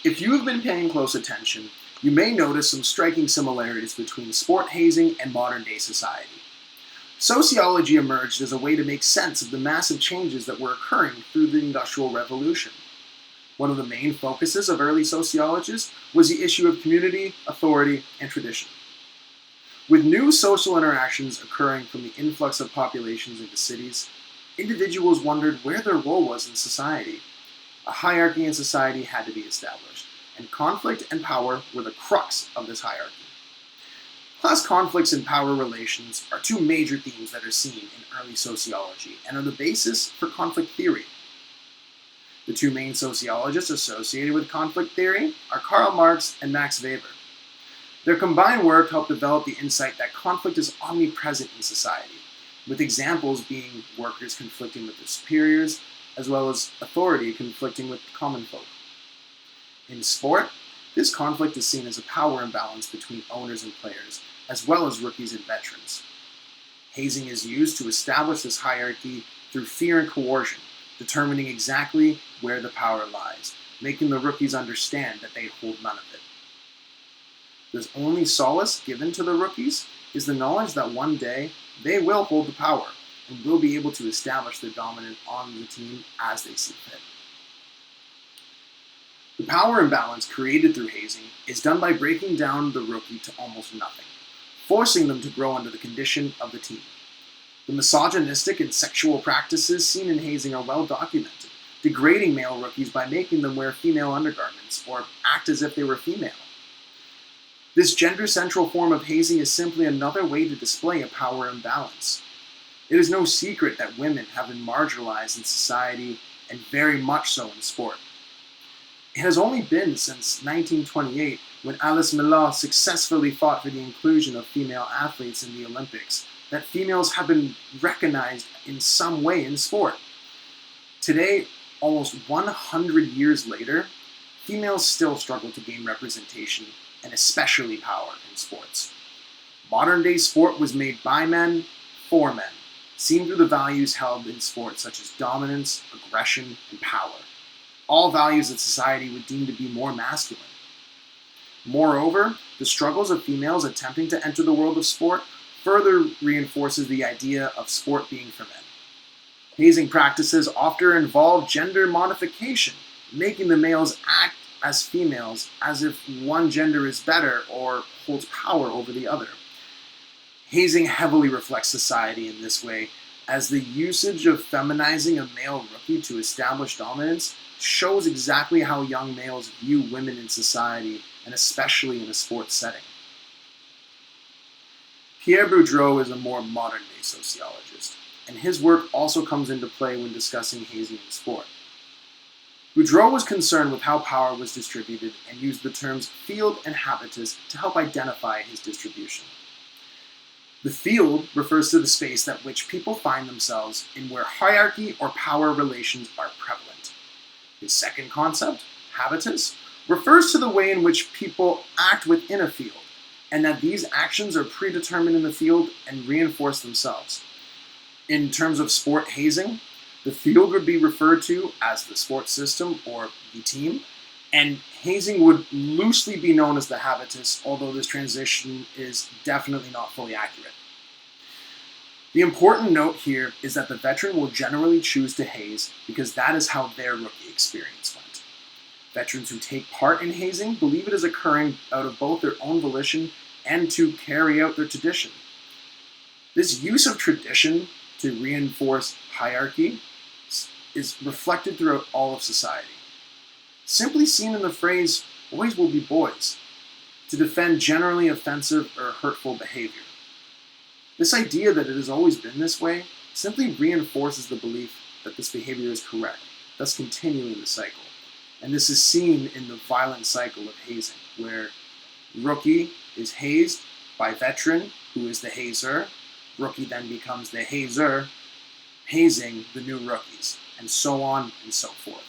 If you have been paying close attention, you may notice some striking similarities between sport hazing and modern-day society. Sociology emerged as a way to make sense of the massive changes that were occurring through the Industrial Revolution. One of the main focuses of early sociologists was the issue of community, authority, and tradition. With new social interactions occurring from the influx of populations into cities, individuals wondered where their role was in society. A hierarchy in society had to be established, and conflict and power were the crux of this hierarchy. Class conflicts and power relations are two major themes that are seen in early sociology and are the basis for conflict theory. The two main sociologists associated with conflict theory are Karl Marx and Max Weber. Their combined work helped develop the insight that conflict is omnipresent in society, with examples being workers conflicting with their superiors, as well as authority conflicting with common folk. In sport, this conflict is seen as a power imbalance between owners and players, as well as rookies and veterans. Hazing is used to establish this hierarchy through fear and coercion, determining exactly where the power lies, making the rookies understand that they hold none of it. The only solace given to the rookies is the knowledge that one day they will hold the power and will be able to establish their dominance on the team as they see fit. The power imbalance created through hazing is done by breaking down the rookie to almost nothing, forcing them to grow under the condition of the team. The misogynistic and sexual practices seen in hazing are well documented, degrading male rookies by making them wear female undergarments or act as if they were female. This gender-central form of hazing is simply another way to display a power imbalance. It is no secret that women have been marginalized in society, and very much so in sport. It has only been since 1928, when Alice Millat successfully fought for the inclusion of female athletes in the Olympics, that females have been recognized in some way in sport. Today, almost 100 years later, females still struggle to gain representation, and especially power in sports. Modern-day sport was made by men, for men, seen through the values held in sports such as dominance, aggression, and power. All values that society would deem to be more masculine. Moreover, the struggles of females attempting to enter the world of sport further reinforces the idea of sport being for men. Hazing practices often involve gender modification, making the males act as females as if one gender is better or holds power over the other. Hazing heavily reflects society in this way, as the usage of feminizing a male rookie to establish dominance shows exactly how young males view women in society, and especially in a sports setting. Pierre Boudreau is a more modern-day sociologist, and his work also comes into play when discussing hazing in sport. Boudreau was concerned with how power was distributed and used the terms field and habitus to help identify his distribution. The field refers to the space that which people find themselves in where hierarchy or power relations are prevalent. His second concept, habitus, refers to the way in which people act within a field, and that these actions are predetermined in the field and reinforce themselves. In terms of sport hazing, the field would be referred to as the sports system or the team, and hazing would loosely be known as the habitus, although this transition is definitely not fully accurate. The important note here is that the veteran will generally choose to haze because that is how their rookie experience went. Veterans who take part in hazing believe it is occurring out of both their own volition and to carry out their tradition. This use of tradition to reinforce hierarchy is reflected throughout all of society. Simply seen in the phrase, boys will be boys, to defend generally offensive or hurtful behavior. This idea that it has always been this way simply reinforces the belief that this behavior is correct, thus continuing the cycle. And this is seen in the violent cycle of hazing, where rookie is hazed by veteran, who is the hazer. Rookie then becomes the hazer, hazing the new rookies, and so on and so forth.